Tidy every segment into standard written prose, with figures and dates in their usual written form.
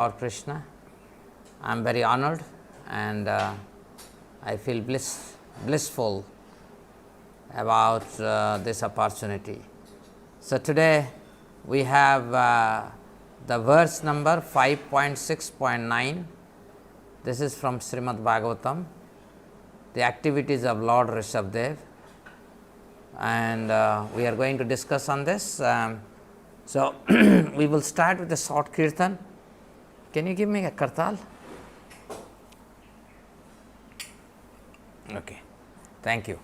Lord Krishna. I am very honored and I feel blissful about this opportunity. So, today we have the verse number 5.6.9. This is from Srimad Bhagavatam, the activities of Lord Rishabhdev, and we are going to discuss on this. So, we will start with a short kirtan. Can you give me a kartal? Okay, thank you.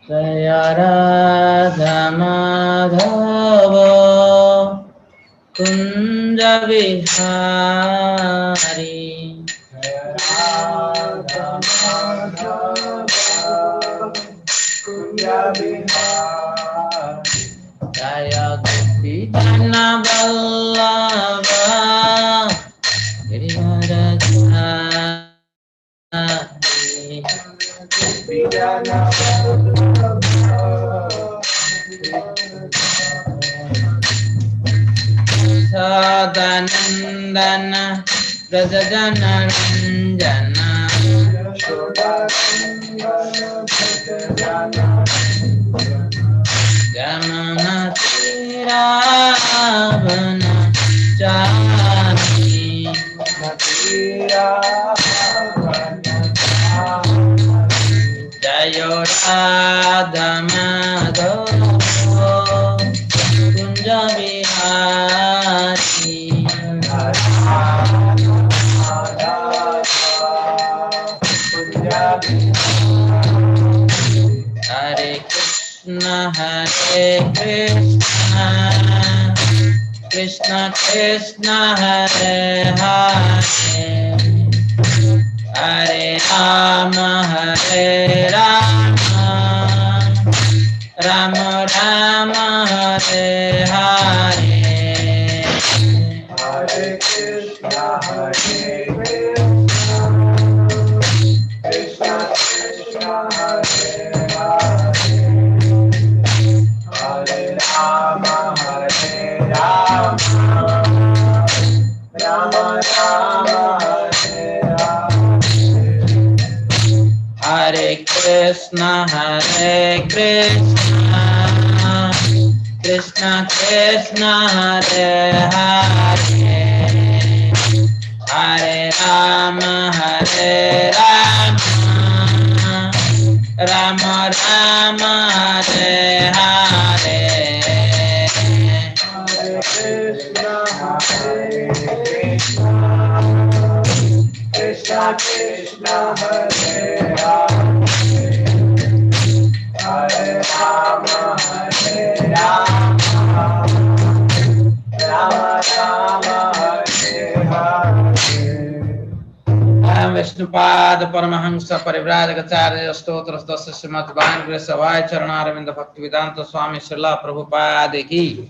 Jaya Radha Madhava Kunja Vihari Jaya Radha Madhava Kunja Vihari Jaya Gopi Jana Vallabha Giridhara Sadanandana Rajajana Ranjana Jamana Tiravana Chani Jayo Radha Madhava Kunja Vihari Hare Krishna Hare Krishna Krishna Krishna Hare Hare Hare Rama Hare Rama Rama Rama Hare Hare Hare Krishna Hare Krishna Krishna Krishna Hare Hare Hare Rama Hare Rama Rama Rama Hare Hare Krishna Hare Krishna Krishna Krishna Hare Hare Hare Rama Hare Rama Rama Rama Hare Hare Hare Krishna Hare Krishna Krishna Krishna Hare Hare Hare Rama Hare Rama Rama Rama Hare Hare Vishnupad Paramahansa Parivrajagacharya Stotra Dasya Srimad Bhagavatam Savai Charanaravindra Bhaktivedanta Swami Srila Prabhupada Ki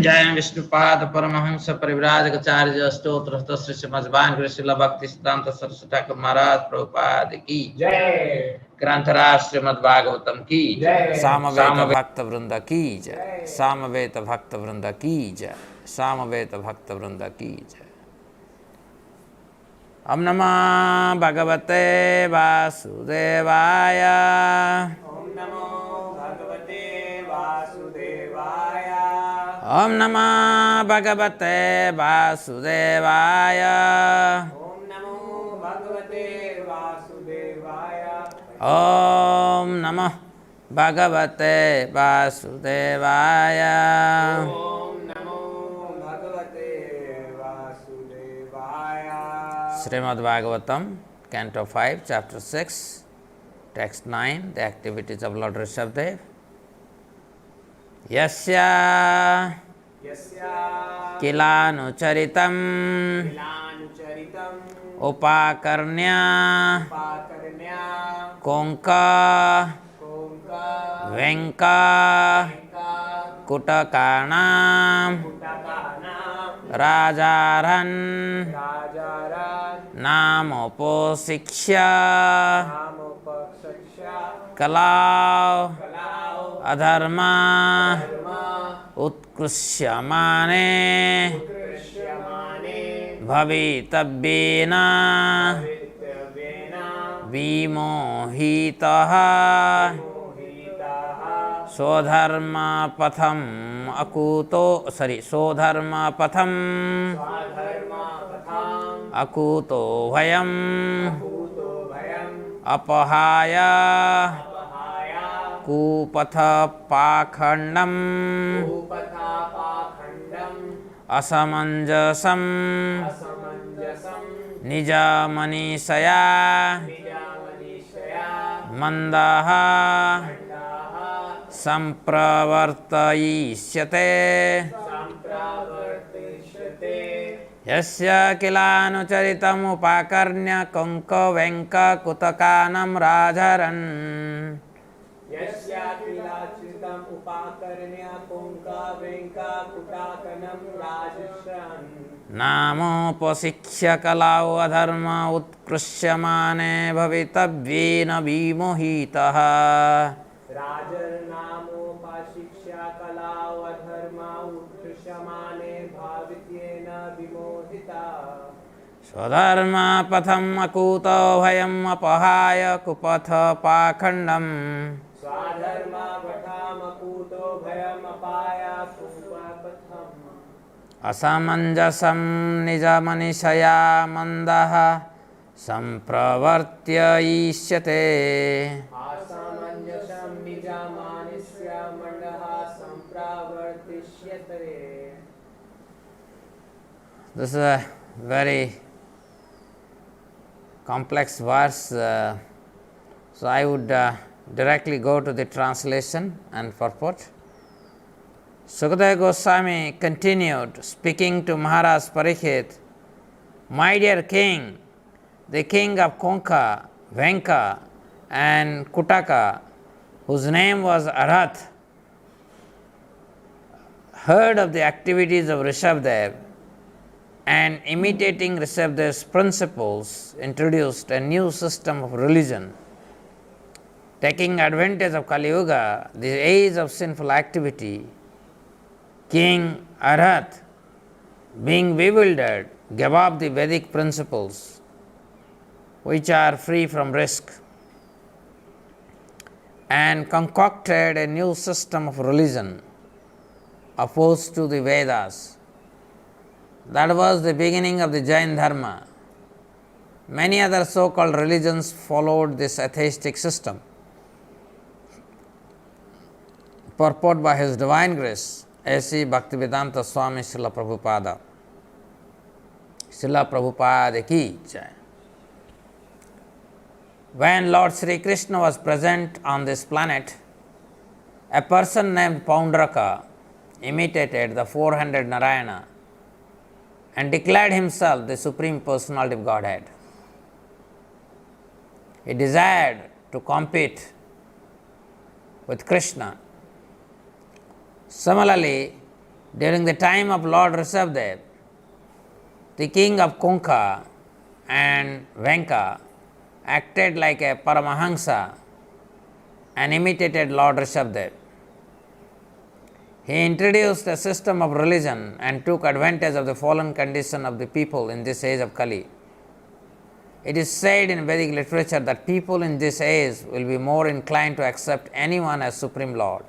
Jai Vishnupad Paramahansa Parivrajagacharya Stotra Dasya Srimad Bhagavatam Srila Bhaktisiddhanta Saraswati Thakur Maharaj Prabhupada Ki Jai Grantharaj Srimad Bhagavatam Ki Jai Samaveta Bhakta Vrinda Ki Jai Samaveta Bhakta Vrinda Ki Jai Samaveta Bhakta Vrinda Ki Jai. Om Namo Bhagavate Vasudevaya. Om Namo Bhagavate Vasudevaya. Om Namo Bhagavate Vasudevaya. Om Namo Bhagavate Vasudevaya. Om Namo Bhagavate Vasudevaya. Om Namo Bhagavate Vasudevaya. Srimad Bhagavatam, Canto 5, Chapter 6, Text 9, the activities of Lord Rishabhdev. Yasya Kilanucharitam Upakarnya Konka Venka Kutakanam Rajaran Namoposiksha Kalau Adharma Utkrushyamane भवितव्येन भवितव्येन विमोहितः मोहिताः स्वधर्मपथम् स्वधर्मपथम् स्वधर्मपथम् अकुतो भयम् भूतो भयम् अपहाय अपहाय कुपथपाखण्डम् भूपथापाखण्डम् असमञ्जसम् असमञ्जसम् निजमनीषया निजामनीषया मन्दः खण्डाः सम्प्रवर्तयिष्यते सम्प्रावर्तिष्यते यस्य किलानुचरितमुपाकर्ण्य कुङ्कवेङ्ककुतकानं राजरन् यस्याखिलाचितम् उपाकर्ण्य पुङ्कावेङ्काकुटाकनं राजश्रन् नामोपशिक्ष्य कलाौ अधर्म उत्कृष्यमाने भवितव्येन विमोहितः राजर्नामोपशिक्ष्य कलाौ अधर्म उत्कृष्यमाने भावित्येन विमोहिता स्वधर्मपथम् अकुतो भयम् अपहाय कुपथपाखण्डम् स्वधर्मपथमकूतो भयमपाय कुपथम् असमञ्जसं निजमनिषया मन्दः सम्प्रवर्त्ययिष्यते असमञ्जसं निजामानस्य मण्डः सम्प्रावर्तिष्यते This is a very complex verse, so I would directly go to the translation and purport. Sukadeva Goswami continued speaking to Maharaj Parikshit, "My dear king, the king of Konka, Venka and Kutaka, whose name was Arath, heard of the activities of Rishabdev and imitating Rishabdev's principles introduced a new system of religion. Taking advantage of Kali Yuga, the age of sinful activity, King Arath, being bewildered, gave up the Vedic principles, which are free from risk, and concocted a new system of religion opposed to the Vedas. That was the beginning of the Jain Dharma. Many other so-called religions followed this atheistic system. Purport by His Divine Grace, A.C. Bhaktivedanta Swami Srila Prabhupada. Srila Prabhupada ki jai. When Lord Sri Krishna was present on this planet, a person named Paundraka imitated the 400 Narayana and declared himself the Supreme Personality of Godhead. He desired to compete with Krishna. Similarly, during the time of Lord Rishabdev, the king of Konka and Venka acted like a Paramahansa and imitated Lord Rishabdev. He introduced a system of religion and took advantage of the fallen condition of the people in this age of Kali. It is said in Vedic literature that people in this age will be more inclined to accept anyone as Supreme Lord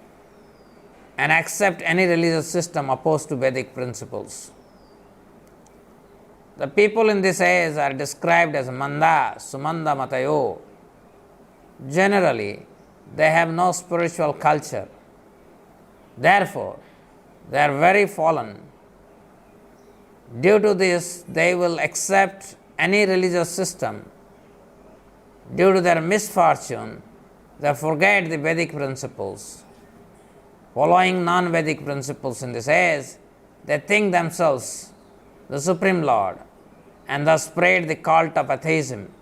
and accept any religious system opposed to Vedic principles. The people in this age are described as Manda, Sumanda Matayo. Generally, they have no spiritual culture. Therefore, they are very fallen. Due to this, they will accept any religious system. Due to their misfortune, they forget the Vedic principles. Following non-Vedic principles in this age, they think themselves the Supreme Lord and thus spread the cult of atheism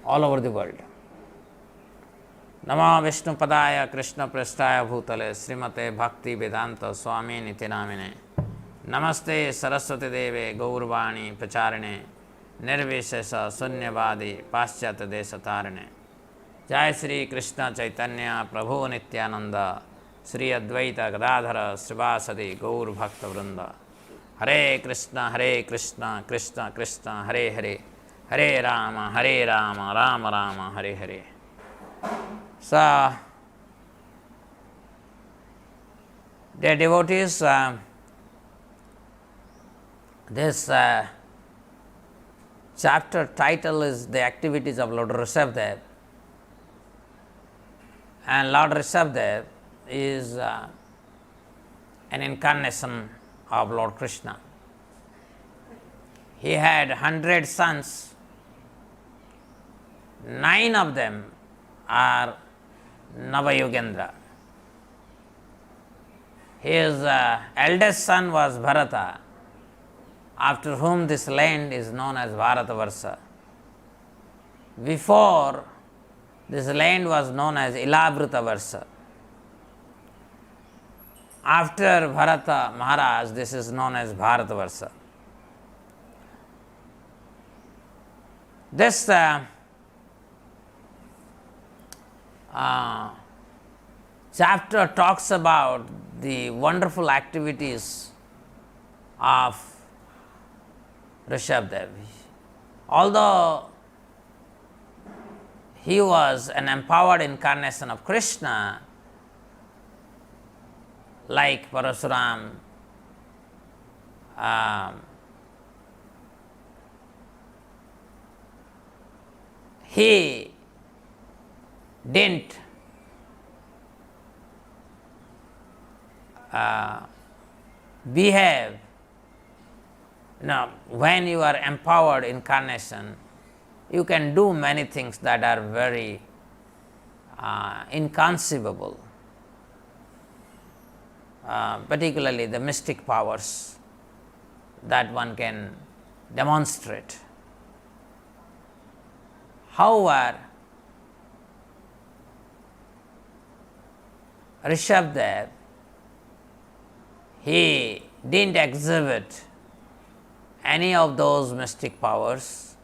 all over the world. Namo Vishnu Padaya Krishna Prasthaya Bhutale Srimate Bhakti Vedanta Swami Niti Namine Namaste Saraswati Deve Gaurvani Pacharine Nirvishesa Sunyavadi Paschat Desatarine Jai Sri Krishna Chaitanya Prabhu Nityananda Sri Advaita Gadadhara Srivasadi Gaur Bhakta Vrinda Hare Krishna, Krishna Krishna, Hare Hare, Hare Rama, Rama Rama, Hare Hare. So, dear devotees, this chapter title is The Activities of Lord Rishabhdev, and Lord Rishabhdev is an incarnation of Lord Krishna. He had 100 sons, 9 of them are Navayogendra. His eldest son was Bharata, after whom this land is known as Bharatavarsha. Before, this land was known as Ilavrutavarsha. After Bharata Maharaj, this is known as Bharatavarsha. This chapter talks about the wonderful activities of Rishabhdev. Although he was an empowered incarnation of Krishna, like Parasuram, he didn't behave. Now, when you are empowered incarnation, you can do many things that are very inconceivable, particularly the mystic powers that one can demonstrate. However, Rishabhdev, he didn't exhibit any of those mystic powers,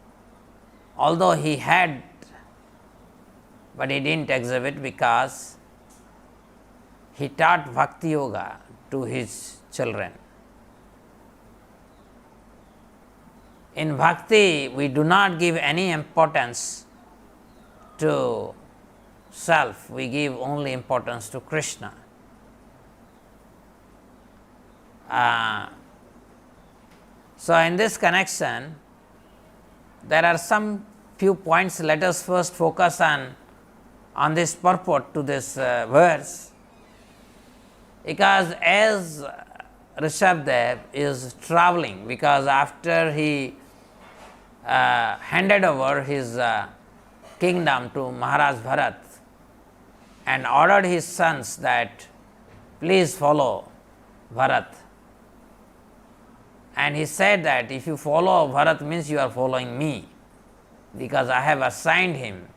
although he had, but he didn't exhibit because he taught Bhakti Yoga to his children. In Bhakti, we do not give any importance to self, we give only importance to Krishna. So, in this connection, there are some few points. Let us first focus on this purport to this verse, because as Rishabhdev is traveling, because after he handed over his kingdom to Maharaj Bharat and ordered his sons that please follow Bharat, and he said that if you follow Bharat means you are following me, because I have assigned him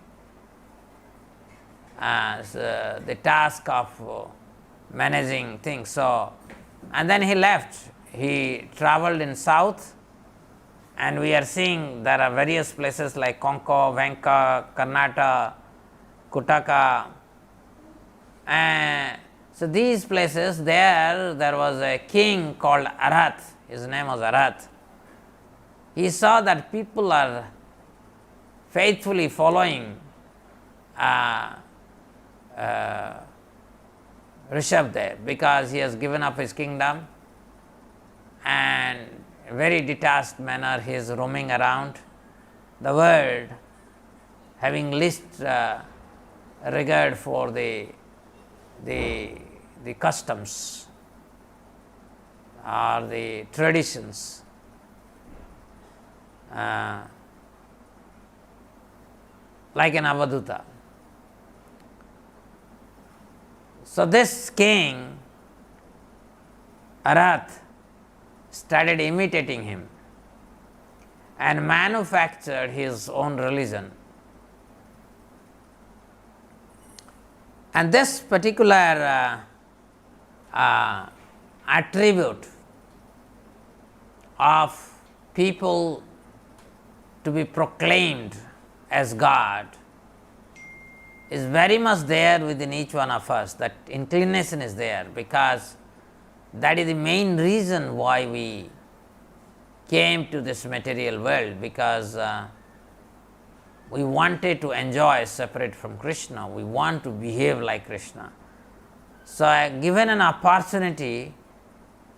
as the task of managing things. So, and then he left. He traveled in south, and we are seeing there are various places like Konko, Venka, Karnataka, Kutaka. So these places, there was a king called Arhat. His name was Arhat. He saw that people are faithfully following Rishabhdev, because he has given up his kingdom, and in a very detached manner he is roaming around the world, having least regard for the customs or the traditions. Like an Avaduta. So this king, Arhat, started imitating him and manufactured his own religion. And this particular attribute of people to be proclaimed as God is very much there within each one of us. That inclination is there, because that is the main reason why we came to this material world because we wanted to enjoy separate from Krishna. We want to behave like Krishna. So, given an opportunity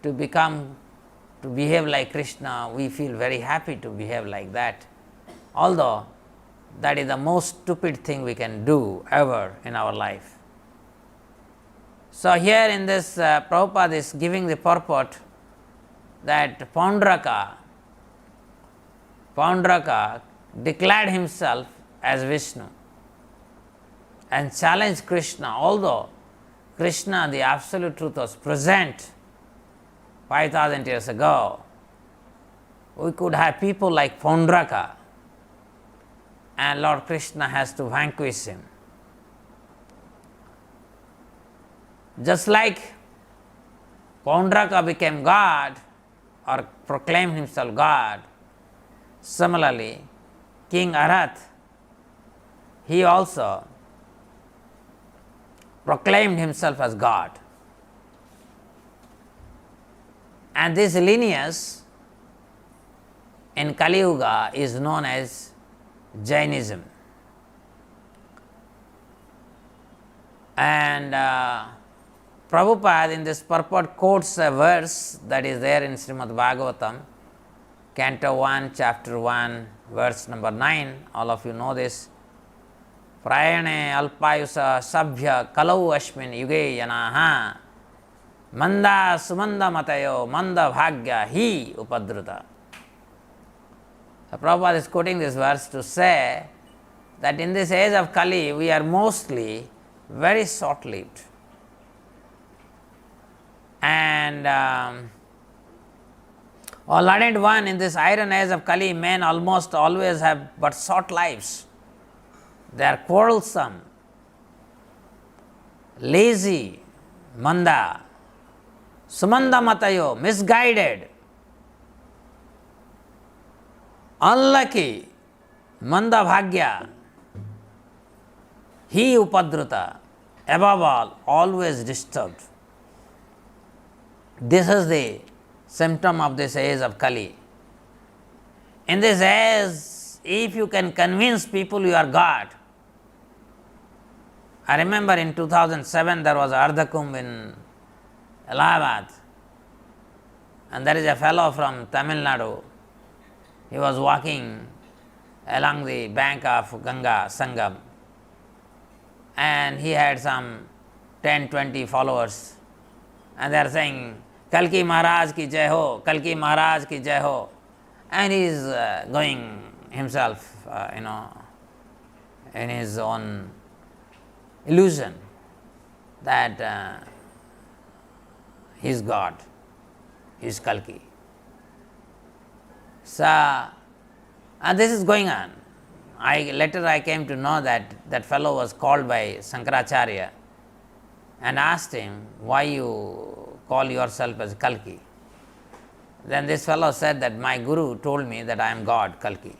to behave like Krishna, we feel very happy to behave like that. Although that is the most stupid thing we can do ever in our life. So, here in this Prabhupada is giving the purport that Paundraka declared himself as Vishnu and challenged Krishna, although Krishna, the absolute truth, was present 5000 years ago. We could have people like Paundraka, and Lord Krishna has to vanquish him. Just like Paundraka became God or proclaimed himself God, similarly, King Arath, he also proclaimed himself as God. And this lineage in Kali Yuga is known as Jainism. And Prabhupada in this purport quotes a verse that is there in Srimad Bhagavatam, Canto 1, Chapter 1, verse number 9. All of you know this. Prayane alpayusa sabhya kalau ashmin yuge yanaha manda sumanda matayo manda bhagya hi upadruta. So Prabhupada is quoting this verse to say that in this age of Kali, we are mostly very short-lived. And learned one, in this iron age of Kali, men almost always have but short lives. They are quarrelsome, lazy, manda, sumanda matayo, misguided, unlucky, manda bhagya, he upadruta, above all, always disturbed. This is the symptom of this age of Kali. In this age, if you can convince people you are God. I remember in 2007 there was Ardha Kumbh in Allahabad, and there is a fellow from Tamil Nadu. He was walking along the bank of Ganga, Sanga, and he had some 10-20 followers, and they are saying, Kalki Maharaj ki jai ho, Kalki Maharaj ki jai ho, and he is going himself, in his own illusion that he is God, he is Kalki. So, and this is going on. Later I came to know that that fellow was called by Shankaracharya and asked him, why you call yourself as Kalki? Then this fellow said that my guru told me that I am God, Kalki.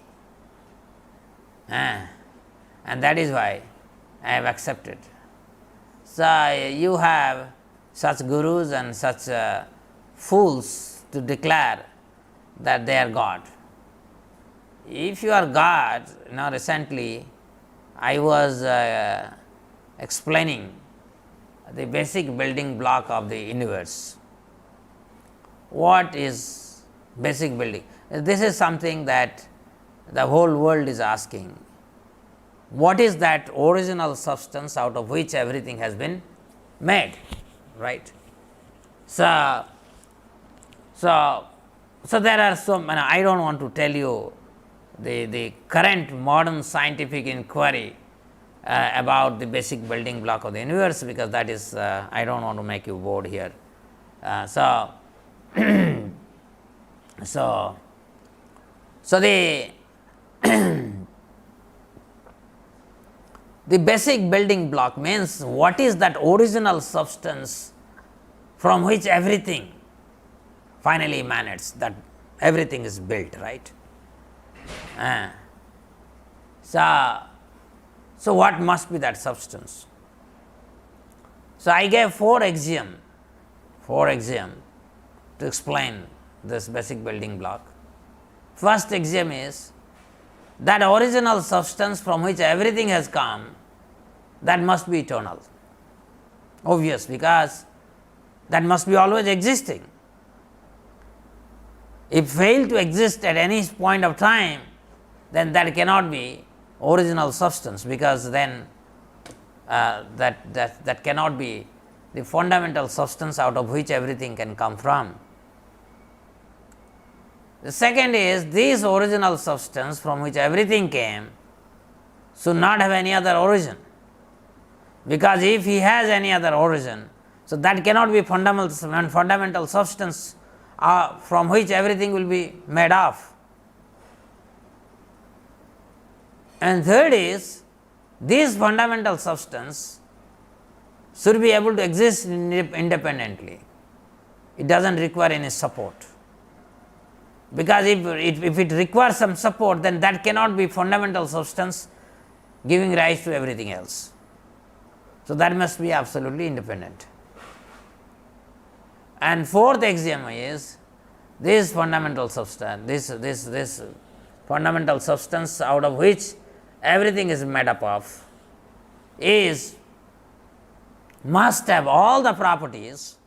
And that is why I have accepted. So you have such gurus and such fools to declare that they are God. If you are God, recently I was explaining the basic building block of the universe. What is basic building? This is something that the whole world is asking. What is that original substance out of which everything has been made, right? So there are I don't want to tell you the current modern scientific inquiry about the basic building block of the universe, because that is, I don't want to make you bored here. So the the basic building block means what is that original substance from which everything finally emanates, that everything is built, right? So what must be that substance? So I gave four axioms to explain this basic building block. first axiom is that original substance from which everything has come, that must be eternal. Obvious, because that must be always existing. If fail to exist at any point of time, then that cannot be original substance, because then that cannot be the fundamental substance out of which everything can come from. The second is, this original substance from which everything came should not have any other origin, because if he has any other origin, so that cannot be fundamental substance from which everything will be made of. And third is, this fundamental substance should be able to exist independently. It does not require any support, because if it requires some support, then that cannot be fundamental substance giving rise to everything else. So, that must be absolutely independent. And fourth axiom is, this fundamental substance, this fundamental substance out of which everything is made up of, must have all the properties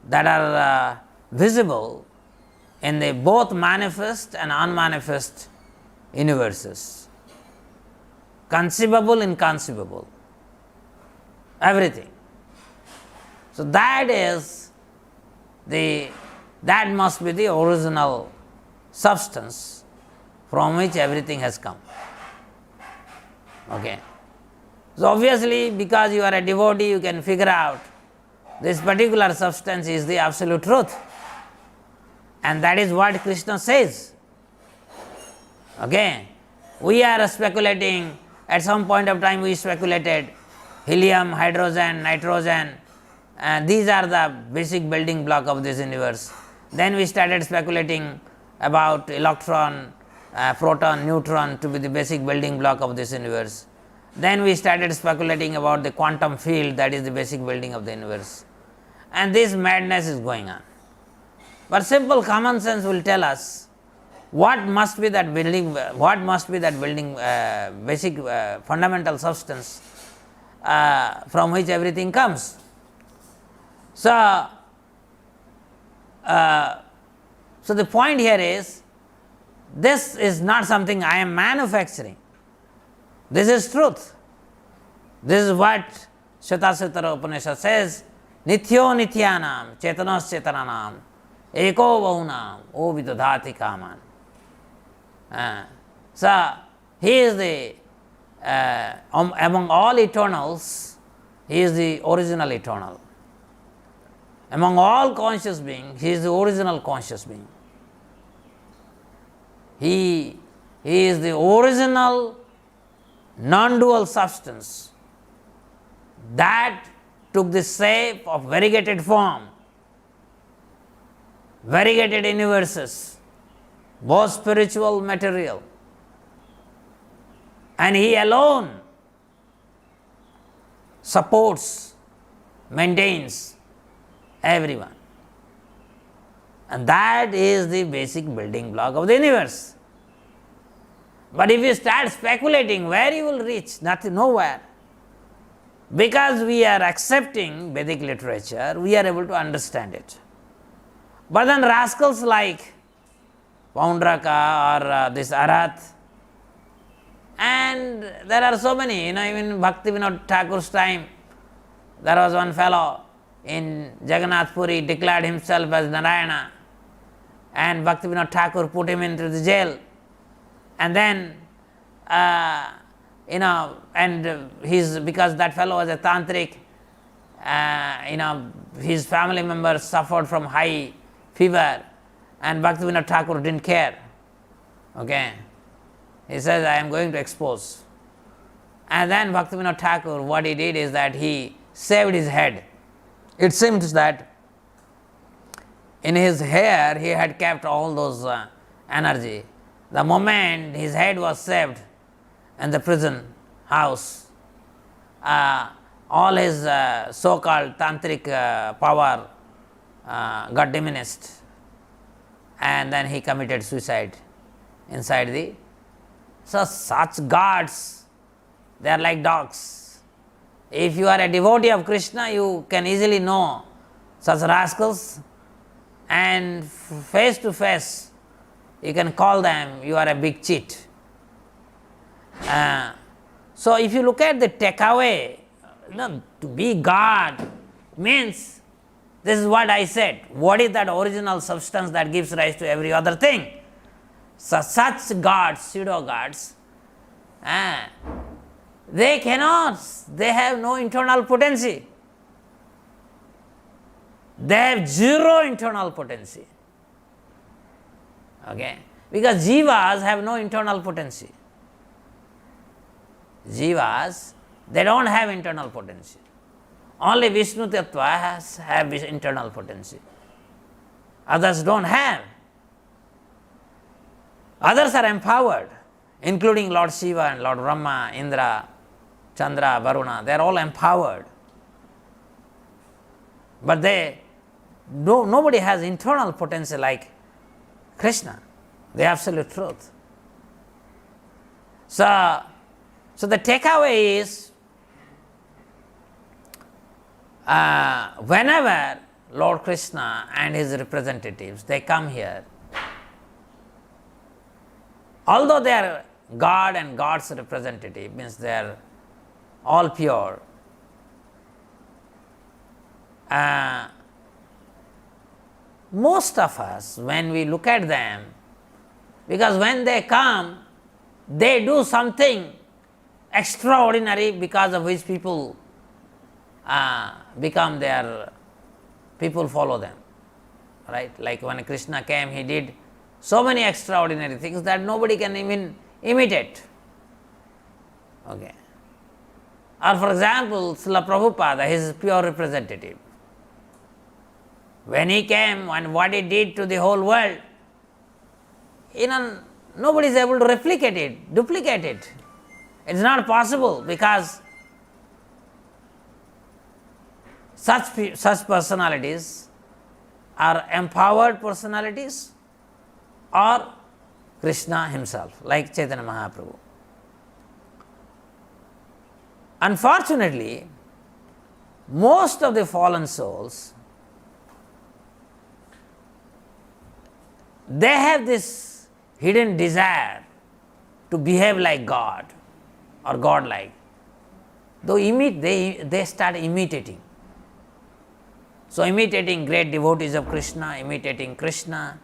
that are visible in the both manifest and unmanifest universes, conceivable, inconceivable, everything. So, that must be the original substance from which everything has come. Okay. So, obviously, because you are a devotee, you can figure out this particular substance is the absolute truth, and that is what Krishna says. Okay. We are speculating, at some point of time we speculated helium, hydrogen, nitrogen, these are the basic building block of this universe. Then we started speculating about electron, proton, neutron to be the basic building block of this universe. Then we started speculating about the quantum field, that is the basic building of the universe. And this madness is going on. But simple common sense will tell us what must be that building, basic fundamental substance from which everything comes. So, so the point here is, this is not something I am manufacturing. This is truth. This is what Shvetasvatara Upanishad says, Nithyo nithyanam chetanas chetananam eko bahunam o vidadhati kaman. So, he is the, among all eternals, he is the original eternal. Among all conscious beings, he is the original conscious being. He is the original non-dual substance that took the shape of variegated form, variegated universes, both spiritual, material, and he alone supports, maintains everyone. And that is the basic building block of the universe. But if you start speculating where you will reach, nothing, nowhere. Because we are accepting Vedic literature, we are able to understand it. But then rascals like Paundraka or this Arath, and there are so many, even Bhakti Vinod Thakur's time, there was one fellow in Jagannath Puri declared himself as Narayana, and Bhakti Vinod Thakur put him into the jail. And then, because that fellow was a tantric, his family members suffered from high fever, and Bhakti Vinod Thakur didn't care. Okay, he says, I am going to expose. And then Bhakti Vinod Thakur, what he did is that he shaved his head. It seems that in his hair he had kept all those energy. The moment his head was shaved in the prison house, all his so-called tantric power got diminished, and then he committed suicide inside the. So such gods, they are like dogs. If you are a devotee of Krishna, you can easily know such rascals, and face to face you can call them, you are a big cheat. So if you look at the takeaway, to be God means, this is what I said, what is that original substance that gives rise to every other thing? So such gods, pseudo gods, they cannot, they have no internal potency. They have zero internal potency. Okay? Because jivas have no internal potency. Jivas, they don't have internal potency. Only Vishnu Tattva have internal potency. Others don't have. Others are empowered, including Lord Shiva and Lord Brahma, Indra, Chandra, Varuna. They are all empowered. But nobody has internal potency like Krishna, the absolute truth. So the takeaway is, whenever Lord Krishna and his representatives, they come here, although they are God and God's representative, means they are all pure, most of us, when we look at them, because when they come, they do something extraordinary because of which people become their, people follow them, right? Like when Krishna came, he did so many extraordinary things that nobody can even imitate. Okay. Or for example, Srila Prabhupada, his pure representative. When he came and what he did to the whole world, nobody is able to replicate it, duplicate it. It's not possible, because such personalities are empowered personalities or Krishna himself, like Chaitanya Mahaprabhu. Unfortunately, most of the fallen souls, they have this hidden desire to behave like God or God-like. They start imitating. So imitating great devotees of Krishna, imitating Krishna.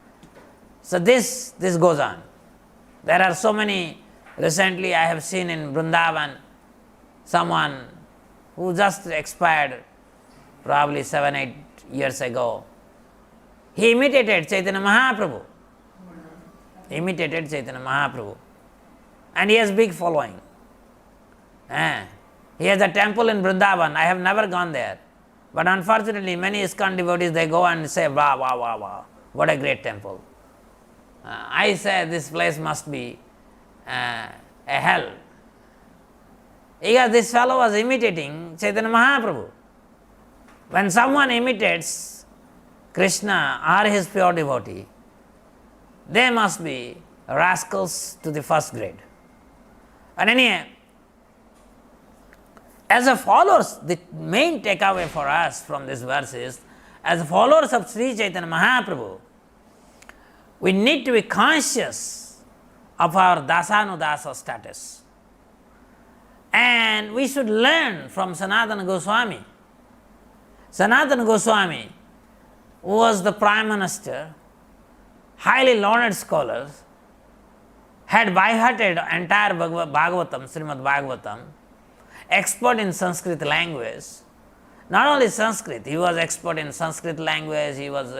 So this goes on. There are so many. Recently I have seen in Vrindavan someone who just expired probably 7-8 years ago. He imitated Chaitanya Mahaprabhu. And he has big following. He has a temple in Vrindavan. I have never gone there. But unfortunately, many ISKCON devotees, they go and say, wow, wow, wow, wow, what a great temple. I say this place must be a hell. Because this fellow was imitating Chaitanya Mahaprabhu. When someone imitates Krishna or his pure devotee, they must be rascals to the first grade. And anyhow, as a followers, the main takeaway for us from this verse is, as followers of Sri Chaitanya Mahaprabhu, we need to be conscious of our dasanudasa status. And we should learn from Sanatana Goswami. Sanatana Goswami was the Prime Minister, highly learned scholar, had by-hearted entire Bhagavatam, Srimad Bhagavatam, expert in Sanskrit language. Not only Sanskrit, he was expert in Sanskrit language, he was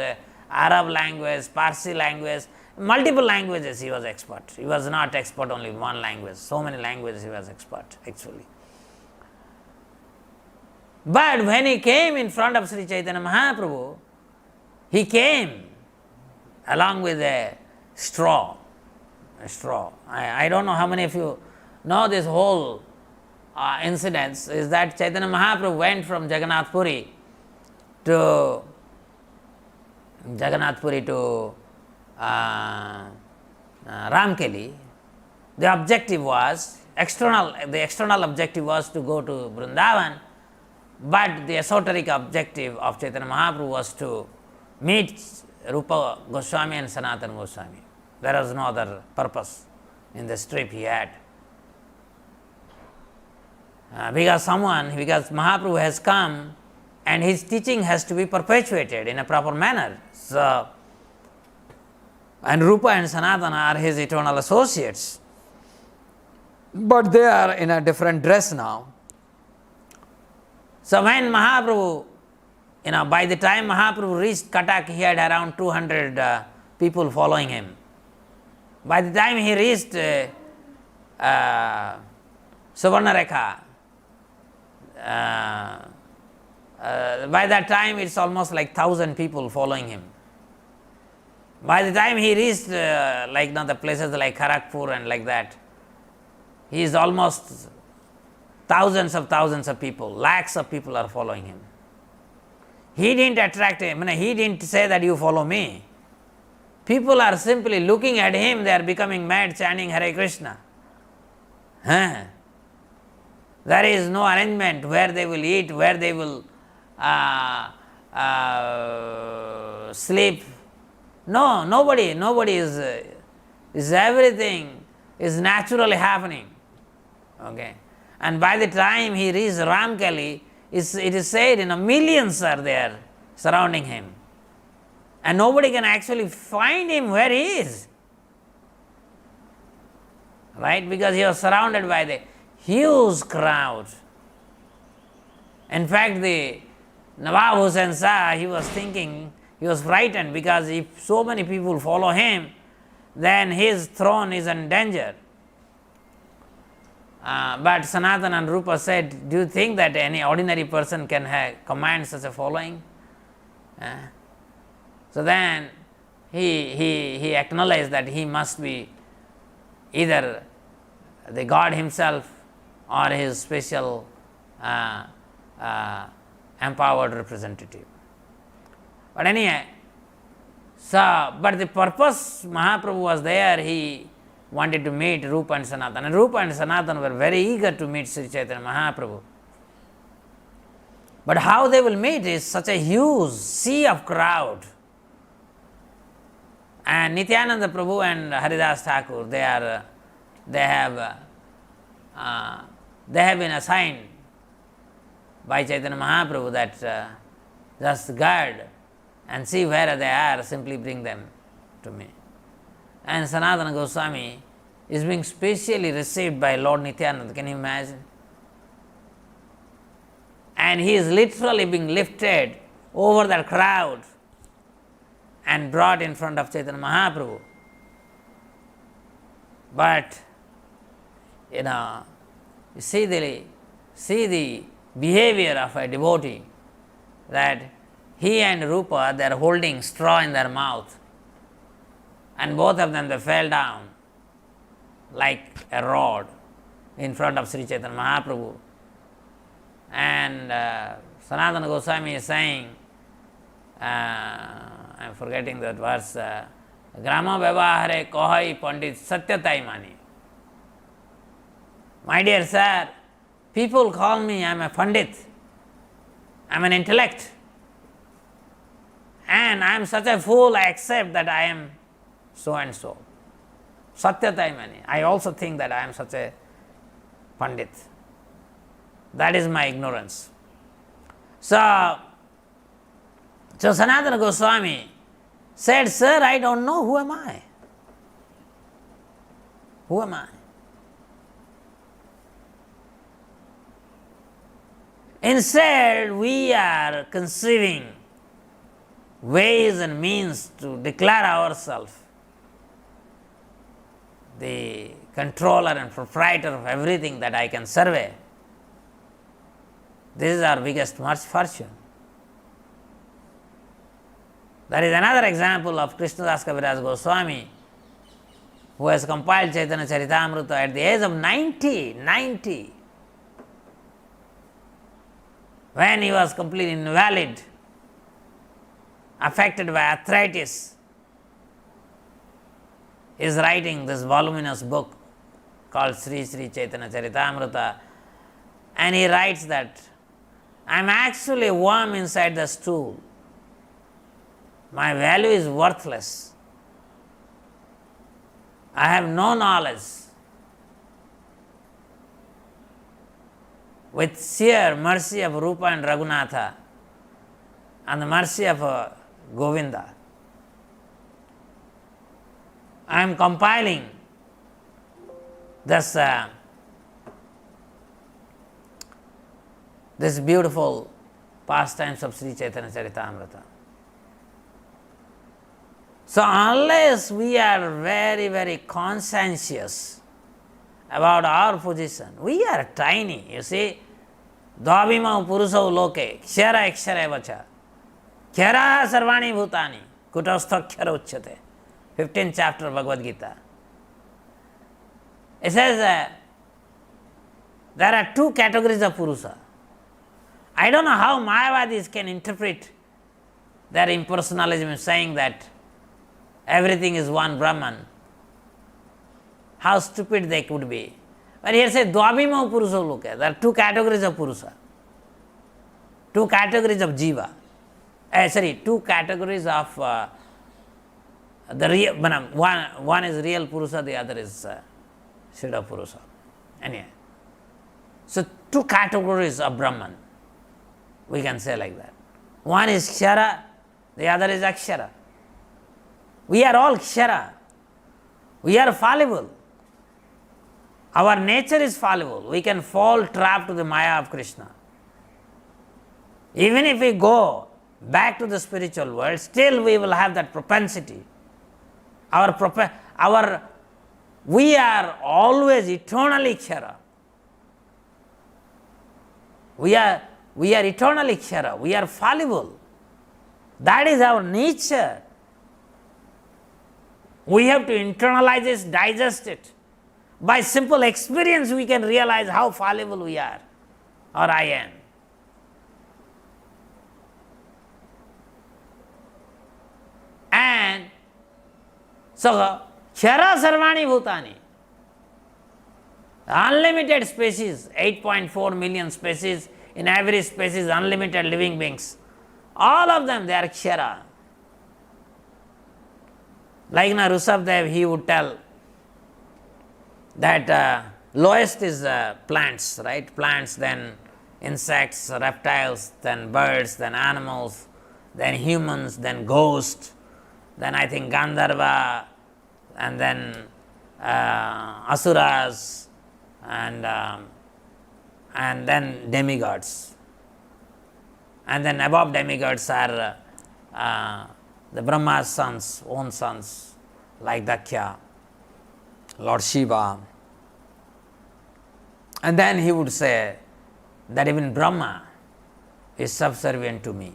Arab language, Parsi language, multiple languages he was expert. He was not expert only in one language, so many languages he was expert actually. But when he came in front of Sri Chaitanya Mahaprabhu, he came along with a straw. I don't know how many of you know this whole incidents, is that Chaitanya Mahaprabhu went from Jagannath Puri to Ramkeli, the objective was the external objective was to go to Vrindavan, but the esoteric objective of Chaitanya Mahaprabhu was to meet Rupa Goswami and Sanatana Goswami. There was no other purpose in this trip he had. Because Mahaprabhu has come and his teaching has to be perpetuated in a proper manner. So, and Rupa and Sanatana are his eternal associates. But they are in a different dress now. So when Mahaprabhu, by the time Mahaprabhu reached Cuttack, he had around 200 people following him. By the time he reached Suvarnarekha, by that time it's almost like 1,000 people following him. By the time he reached the places like Kharagpur and like that, he is almost thousands of people, lakhs of people are following him. He didn't attract him, he didn't say that you follow me. People are simply looking at him, they are becoming mad, chanting Hare Krishna. There is no arrangement where they will eat, where they will sleep. No, nobody is everything is naturally happening. Okay. And by the time he reached Ramkeli, it is said millions are there surrounding him. And nobody can actually find him where he is. Right? Because he was surrounded by the huge crowd. In fact, the Nawab Hussain Shah, he was thinking, he was frightened because if so many people follow him, then his throne is in danger. But Sanatana and Rupa said, do you think that any ordinary person can command such a following? So then he acknowledged that he must be either the God himself or his special empowered representative. But anyway, but the purpose Mahaprabhu was there, he wanted to meet Rupa and Sanatana. And Rupa and Sanatana were very eager to meet Sri Chaitanya Mahaprabhu. But how they will meet is such a huge sea of crowd. And Nityananda Prabhu and Haridas Thakur, they have been assigned by Chaitanya Mahaprabhu that just guard and see where they are, simply bring them to me. And Sanatana Goswami is being specially received by Lord Nityananda. Can you imagine? And he is literally being lifted over that crowd and brought in front of Chaitanya Mahaprabhu. But, you see the behavior of a devotee, that he and Rupa, they are holding straw in their mouth, and both of them, they fell down like a rod in front of Sri Chaitanya Mahaprabhu. And Sanatana Goswami is saying, I am forgetting that verse, Grama Vyavahare Kohai Pandit Satyatai Mani. My dear sir, people call me, I am a Pandit, I am an intellect, and I am such a fool, I accept that I am so and so. Satyatai Mani. I also think that I am such a Pandit. That is my ignorance. So Sanatana Goswami said, sir, I don't know, who am I? Who am I? Instead, we are conceiving ways and means to declare ourselves the controller and proprietor of everything that I can survey. This is our biggest misfortune. There is another example of Krishnadas Kaviraj Goswami, who has compiled Chaitanya Charitamrita at the age of 90, when he was completely invalid, affected by arthritis. is writing this voluminous book called Sri Sri Chaitanya Charitamrita, and he writes that I am actually a worm inside the stool. My value is worthless. I have no knowledge. With sheer mercy of Rupa and Raghunatha and the mercy of Govinda, I am compiling this beautiful pastimes of Sri Chaitanya Charitamrita. So unless we are very, very conscientious about our position, we are tiny. You see, Dvabhima Purusau Loke, Kshara Akshara Vacha, Khyara Sarvani Bhutani, Kutastha Khyara Uchyate, 15th chapter of Bhagavad Gita. It says there are two categories of Purusa. I don't know how Mayavadis can interpret their impersonalism saying that everything is one Brahman. How stupid they could be. But here says Dvabhima Purusa Loke. There are two categories of Purusa. Two categories of Jiva. Two categories of the real, one is real Purusa, the other is Siddha Purusa. Anyway. So two categories of Brahman. We can say like that. One is Kshara, the other is Akshara. We are all Kshara. We are fallible. Our nature is fallible. We can fall trapped to the Maya of Krishna. Even if we go back to the spiritual world, still we will have that propensity. We are always eternally Kshara. We are eternally Kshara. We are fallible. That is our nature. We have to internalize it, digest it. By simple experience, we can realize how fallible we are, or I am. And so, Kshara Sarvani Bhutani, unlimited species, 8.4 million species, in every species, unlimited living beings. All of them, they are Kshara. Like Rushabdev, he would tell that lowest is plants, right? Plants, then insects, reptiles, then birds, then animals, then humans, then ghosts, then I think Gandharva, and then Asuras, and then demigods. And then above demigods are the Brahma's sons, own sons, like Dakya, Lord Shiva. And then he would say that even Brahma is subservient to me.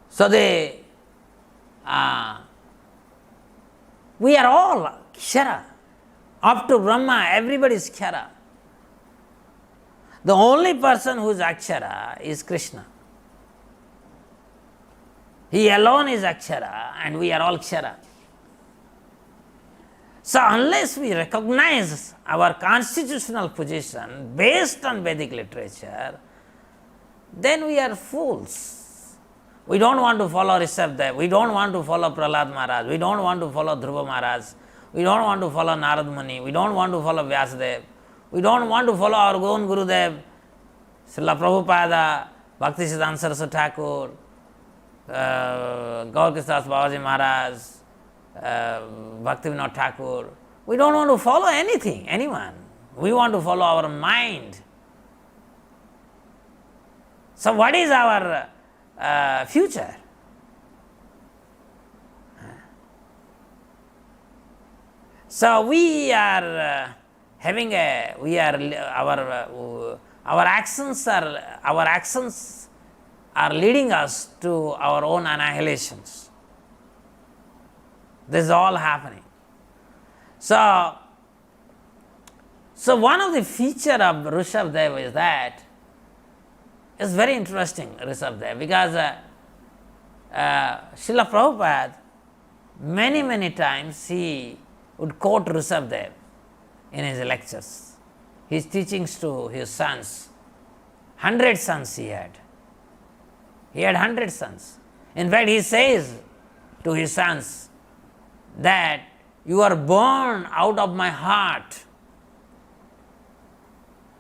So we are all Kshara. Up to Brahma, everybody is Kshara. The only person who is Akshara is Krishna. He alone is Akshara and we are all Kshara. So unless we recognize our constitutional position based on Vedic literature, then we are fools. We don't want to follow Rishabdev, we don't want to follow Prahlad Maharaj, we don't want to follow Dhruva Maharaj, we don't want to follow Narad Muni, we don't want to follow Vyasadev, we don't want to follow our own Gurudev, Srila Prabhupada, Bhakti Siddhanta Saraswati Thakur, Gaur Krishnadas Babaji Maharaj, Bhakti Vinod Thakur. We don't want to follow anything, anyone. We want to follow our mind. So what is our future? So we are our actions are leading us to our own annihilations. This is all happening. So one of the feature of Rishabdev is that it's very interesting, Rishabdev, because Srila Prabhupada, many times he would quote Rishabdev in his lectures, his teachings to his sons. 100 sons he had. He had 100 sons. In fact, he says to his sons that you are born out of my heart.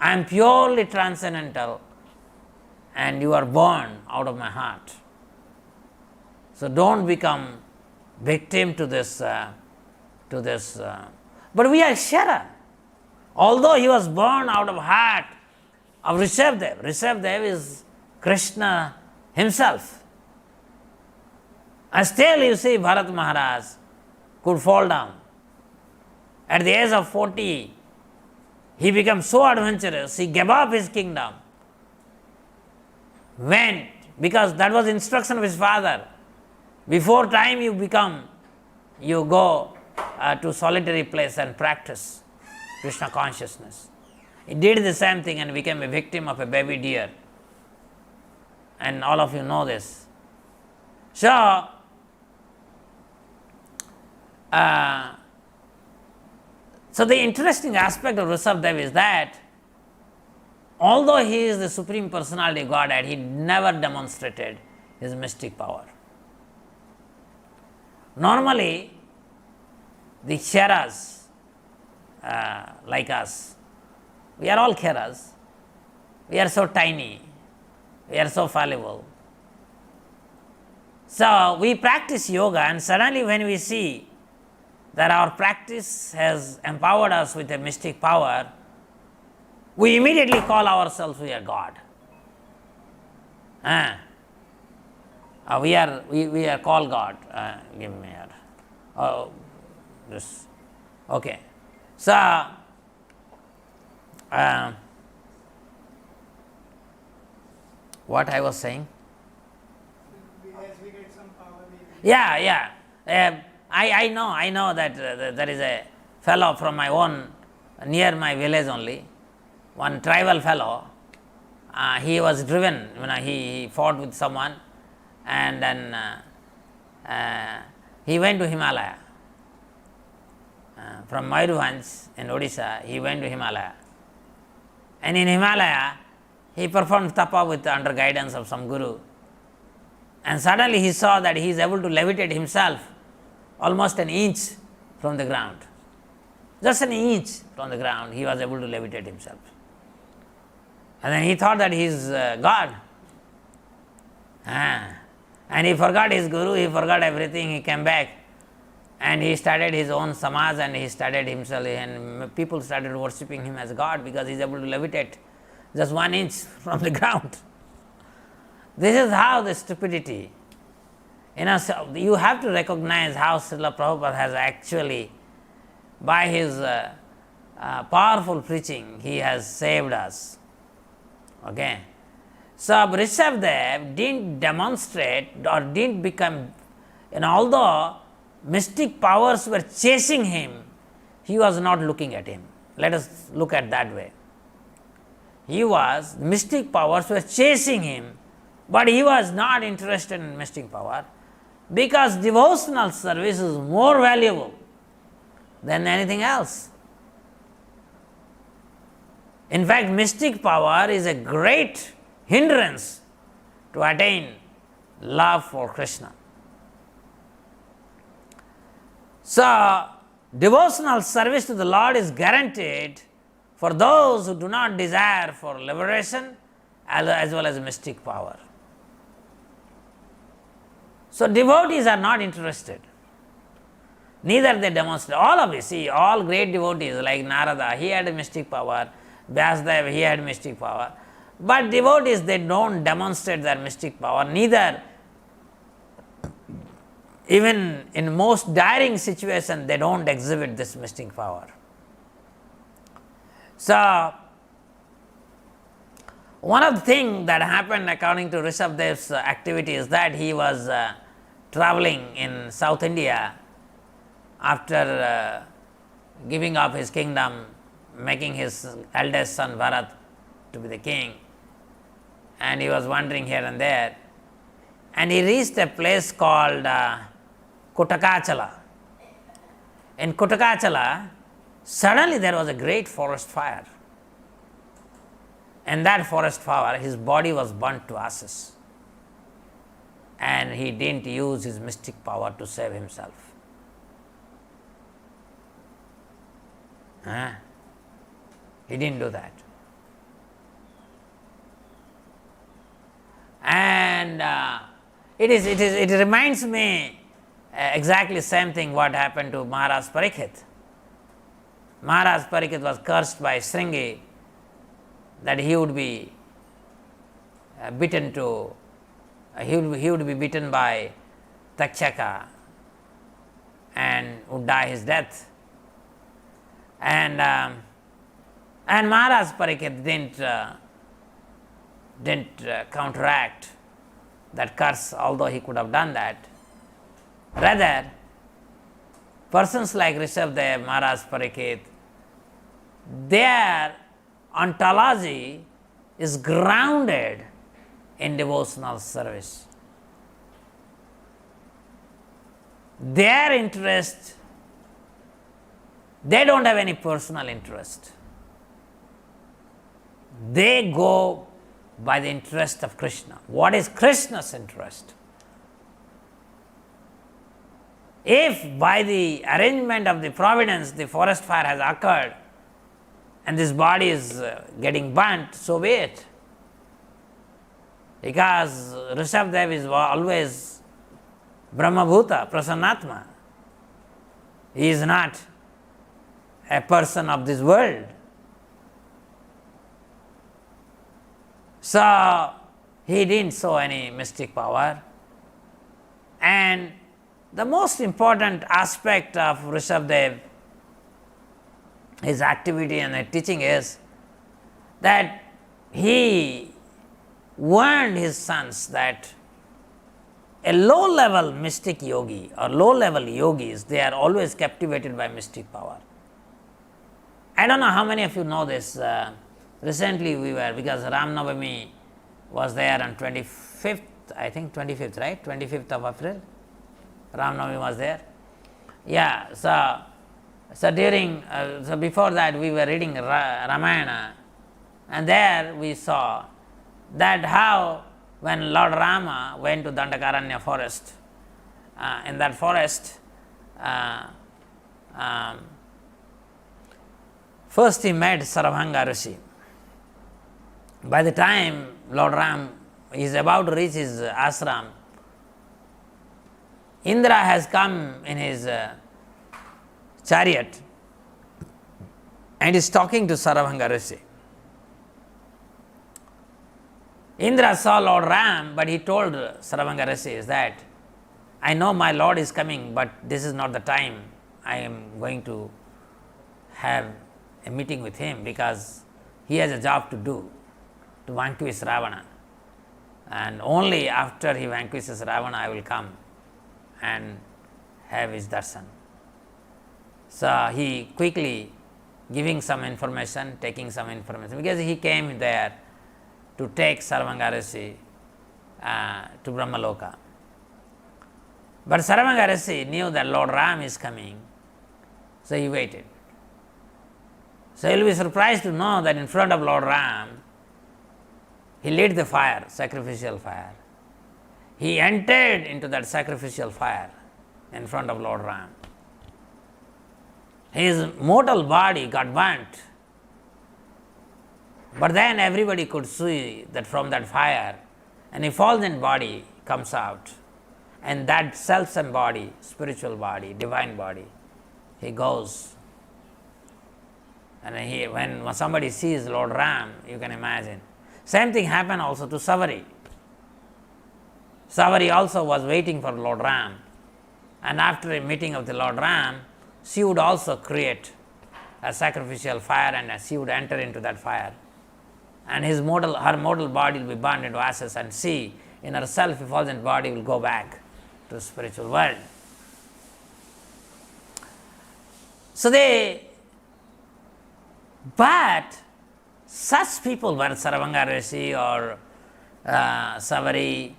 I am purely transcendental and you are born out of my heart. So don't become victim to this. But we are Shara. Although he was born out of heart of Rishabdev. Rishabdev is Krishna himself. And still you see Bharat Maharaj could fall down. At the age of 40, he became so adventurous, he gave up his kingdom. Went, because that was instruction of his father. Before time you go to solitary place and practice Krishna consciousness. He did the same thing and became a victim of a baby deer. And all of you know this. So, the interesting aspect of Rishabdev is that although he is the Supreme Personality of Godhead, he never demonstrated his mystic power. Normally, the Ksharas, like us, we are all Ksharas. We are so tiny. We are so fallible. So, we practice yoga and suddenly when we see that our practice has empowered us with a mystic power, we immediately call ourselves we are God. We are called God. Give me here. Oh, this. Okay. So, what I was saying? As we get some power, Yeah. I know that there is a fellow from my own, near my village only, one tribal fellow. He was driven, he fought with someone and then he went to Himalaya. From Mayurvanch in Odisha, he went to Himalaya. And in Himalaya, he performed tapa under guidance of some guru. And suddenly he saw that he is able to levitate himself almost an inch from the ground. Just an inch from the ground, he was able to levitate himself. And then he thought that he is God. And he forgot his guru, he forgot everything, he came back and he started his own samaj and he started himself, and people started worshipping him as God because he is able to levitate just 1 inch from the ground. This is how the stupidity. So you have to recognize how Srila Prabhupada has actually, by his powerful preaching, he has saved us. Okay. So Rishabdev didn't demonstrate or didn't become, although mystic powers were chasing him, he was not looking at him. Let us look at that way. Mystic powers were chasing him, but he was not interested in mystic power because devotional service is more valuable than anything else. In fact, mystic power is a great hindrance to attain love for Krishna. So, devotional service to the Lord is guaranteed for those who do not desire for liberation as well as mystic power. So, devotees are not interested. Neither they demonstrate. All of you see, all great devotees like Narada, he had a mystic power. Vyasadeva, he had mystic power. But devotees, they don't demonstrate their mystic power. Neither, even in most daring situation, they don't exhibit this mystic power. So, one of the things that happened according to Rishabdev's activity is that he was traveling in South India after giving up his kingdom, making his eldest son Bharat to be the king, and he was wandering here and there, and he reached a place called Kotakachala. In Kotakachala, suddenly there was a great forest fire. In that forest fire, his body was burnt to ashes. And he didn't use his mystic power to save himself. He didn't do that. And it reminds me exactly the same thing what happened to Maharaj Parikshit. Maharaj Parikshit was cursed by Shringi that he would be bitten by Takshaka and would die his death. And Maharaj Parikshit didn't counteract that curse, although he could have done that. Rather, persons like Rishabdev, Maharaj Parikshit, their ontology is grounded in devotional service. Their interest, they don't have any personal interest. They go by the interest of Krishna. What is Krishna's interest? If by the arrangement of the providence the forest fire has occurred and this body is getting burnt, so be it. Because Rishabdev is always Brahmabhuta, Prasannatma. He is not a person of this world. So, he didn't show any mystic power. And the most important aspect of Rishabdev, his activity and his teaching is that he warned his sons that a low-level mystic yogi or low-level yogis, they are always captivated by mystic power. I don't know how many of you know this. Recently we were, because Ram Navami was there on 25th, I think 25th, right? 25th of April. Ram Navami was there. Yeah, so during, so before that we were reading Ramayana, and there we saw that how when Lord Rama went to Dandakaranya forest, in that forest, first he met Sarabhanga Rishi. By the time Lord Ram is about to reach his ashram, Indra has come in his chariot and is talking to Sarabhanga Rishi. Indra saw Lord Ram, but he told Sarabhanga Rishi that, I know my Lord is coming, but this is not the time. I am going to have a meeting with him because he has a job to do, to vanquish Ravana. And only after he vanquishes Ravana, I will come and have his darshan. So he quickly giving some information, taking some information, because he came there to take Sarabhanga Rishi to Brahmaloka. But Sarabhanga Rishi knew that Lord Ram is coming, so he waited. So you will be surprised to know that in front of Lord Ram, he lit the fire, sacrificial fire. He entered into that sacrificial fire in front of Lord Ram. His mortal body got burnt. But then everybody could see that from that fire, an effulgent body comes out. And that self-same body, spiritual body, divine body, he goes. And when somebody sees Lord Ram, you can imagine. Same thing happened also to Savari. Savari also was waiting for Lord Ram. And after a meeting of the Lord Ram, she would also create a sacrificial fire and she would enter into that fire. And her mortal body will be burned into ashes, and she, in her self-effulgent body, will go back to the spiritual world. But such people were Sarabhanga Rishi or Savari,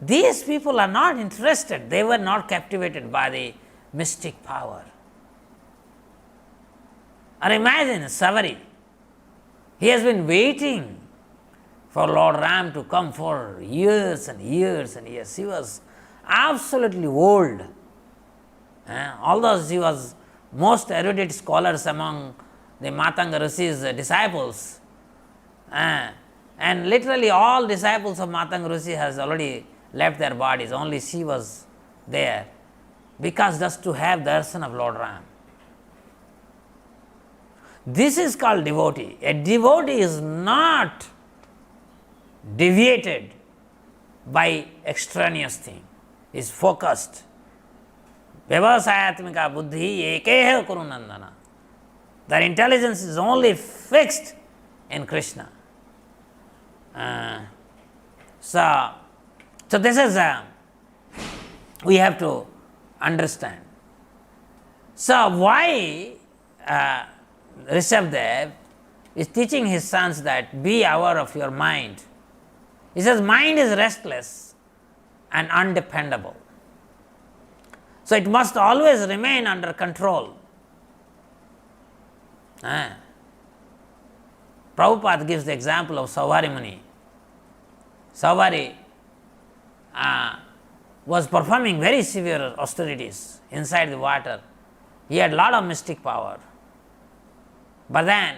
These people are not interested, they were not captivated by the mystic power. Or imagine Savari, he has been waiting for Lord Ram to come for years and years and years. He was absolutely old. Although he was most erudite scholars among the Matanga Rishi's disciples, and literally all disciples of Matanga Rishi has already left their bodies, only she was there, because just to have darshan of Lord Ram. This is called devotee. A devotee is not deviated by extraneous thing, is focused. Vyavasayatmika buddhi ekeha kurunandana. Their intelligence is only fixed in Krishna. So this is we have to understand. So why Rishabdev is teaching his sons that be aware of your mind. He says mind is restless and undependable. So it must always remain under control. Prabhupada gives the example of Savari Muni. Savari was performing very severe austerities inside the water. He had a lot of mystic power. But then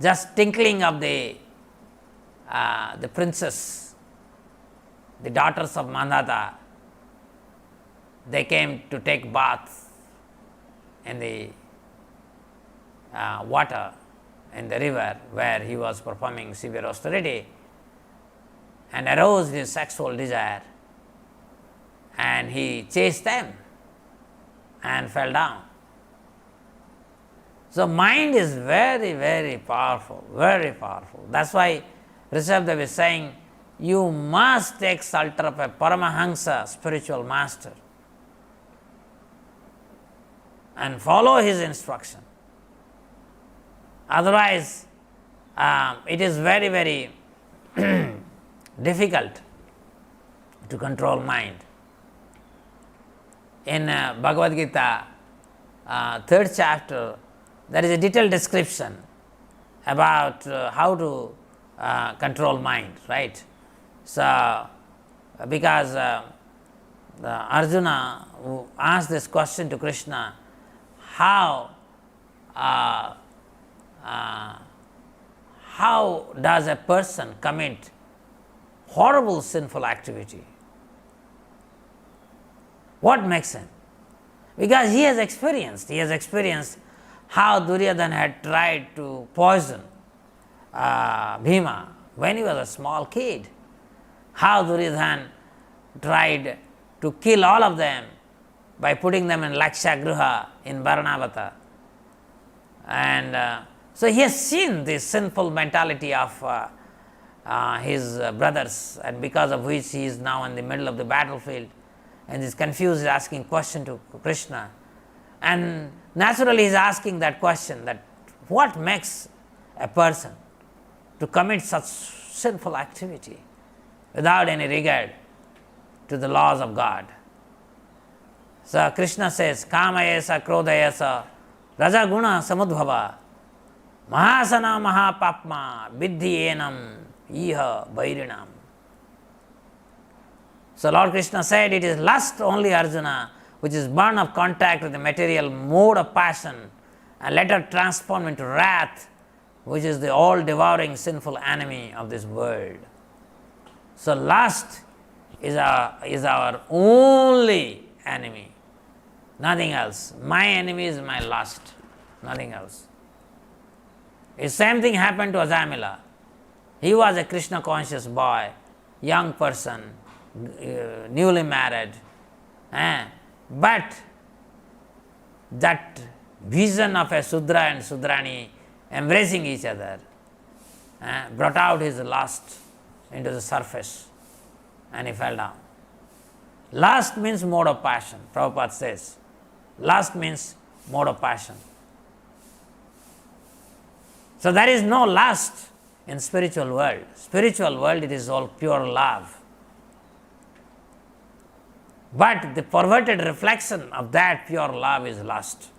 just tinkling of the princess, the daughters of Mandata, they came to take bath in the water in the river where he was performing severe austerity, and aroused his sexual desire, and he chased them and fell down. So mind is very, very powerful, very powerful. That's why Rishabdev is saying, you must take shelter of a Paramahansa spiritual master and follow his instruction. Otherwise, it is very, very difficult to control mind. In Bhagavad Gita, 3rd chapter, there is a detailed description about how to control mind, right? So, because Arjuna asked this question to Krishna, how does a person commit horrible sinful activity? What makes him? Because he has experienced how Duryodhana had tried to poison Bhima when he was a small kid. How Duryodhana tried to kill all of them by putting them in Lakshagriha in Varanavata. And so he has seen this sinful mentality of his brothers, and because of which he is now in the middle of the battlefield and is confused, asking question to Krishna. And naturally he is asking that question, that what makes a person to commit such sinful activity without any regard to the laws of God? So Krishna says, Kamayesa Krodayasa Rajaguna Samudbhava Mahasana Mahapapma Viddhi Enam Iha Bairinam. So Lord Krishna said, it is lust only, Arjuna, which is born of contact with the material mode of passion and later transform into wrath, which is the all-devouring sinful enemy of this world. So lust is our only enemy, nothing else. My enemy is my lust, nothing else. The same thing happened to Ajamila. He was a Krishna conscious boy, young person, newly married, but that vision of a Sudra and Sudrani embracing each other brought out his lust into the surface, and he fell down. Lust means mode of passion, Prabhupada says. Lust means mode of passion. So there is no lust in spiritual world. Spiritual world, it is all pure love. But the perverted reflection of that pure love is lust.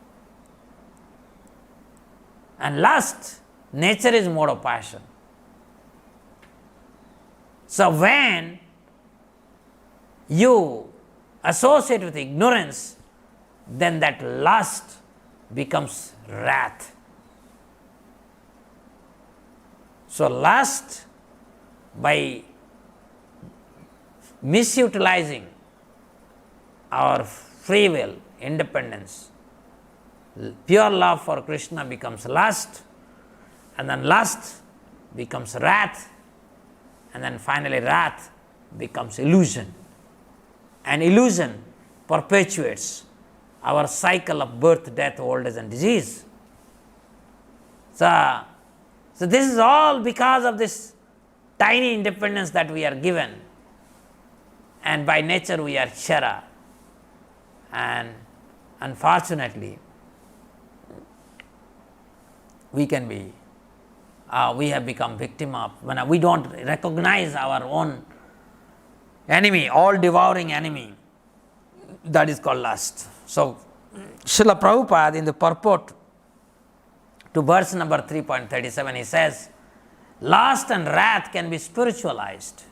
And lust, nature is mode of passion. So when you associate with ignorance, then that lust becomes wrath. So lust, by misutilizing our free will, independence, pure love for Krishna becomes lust, and then lust becomes wrath, and then finally wrath becomes illusion. And illusion perpetuates our cycle of birth, death, old age and disease. So this is all because of this tiny independence that we are given, and by nature we are Kshara, and unfortunately we have become victim of, when we don't recognize our own enemy, all devouring enemy, that is called lust. So Srila Prabhupada, in the purport to verse number 3.37, he says, lust and wrath can be spiritualized.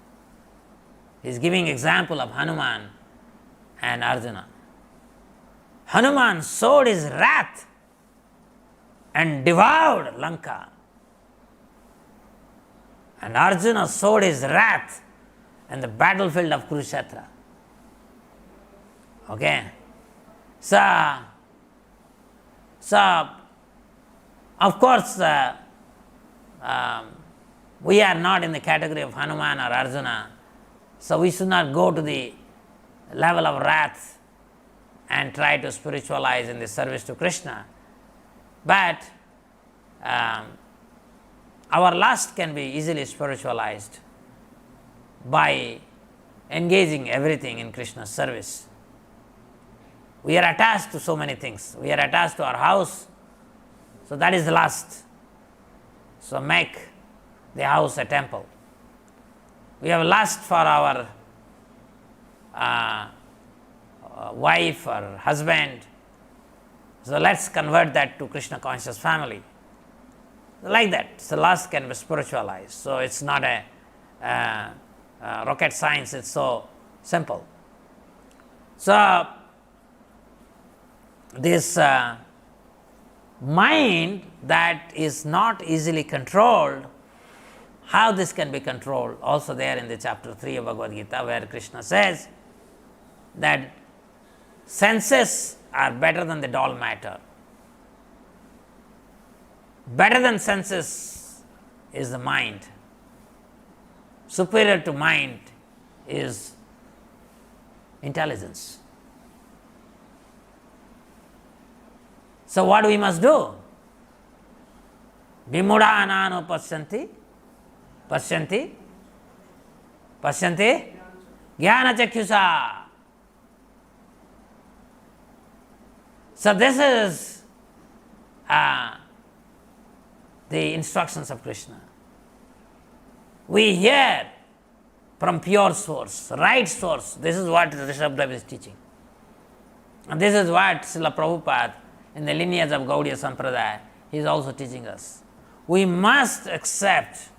He is giving example of Hanuman and Arjuna. Hanuman sowed his wrath and devoured Lanka, and Arjuna sowed his wrath in the battlefield of Kurukshetra. Okay, so of course we are not in the category of Hanuman or Arjuna, so we should not go to the level of wrath and try to spiritualize in the service to Krishna. But our lust can be easily spiritualized by engaging everything in Krishna's service. We are attached to so many things. We are attached to our house, so that is lust. So make the house a temple. We have lust for our wife or husband, so let's convert that to Krishna conscious family. Like that, so lust can be spiritualized. So it's not a rocket science, it's so simple. So this mind that is not easily controlled, how this can be controlled? Also there in the chapter 3 of Bhagavad Gita, where Krishna says that senses are better than the dull matter. Better than senses is the mind. Superior to mind is intelligence. So what we must do? Vimuda anano pasyanti jnana chakyusa. So this is the instructions of Krishna. We hear from pure source, right source. This is what Rishabhdev is teaching. And this is what Srila Prabhupada in the lineage of Gaudiya Sampradaya, he is also teaching us. We must accept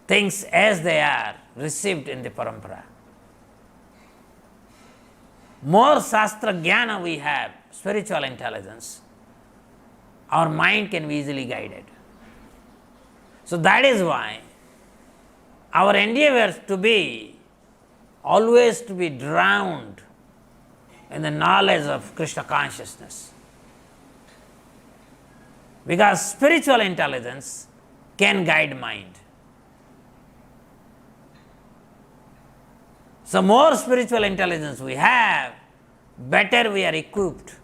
things as they are received in the parampara. More Shastra Jnana we have, spiritual intelligence, our mind can be easily guided. So that is why our endeavors to be always to be drowned in the knowledge of Krishna consciousness. Because spiritual intelligence can guide mind. So more spiritual intelligence we have, better we are equipped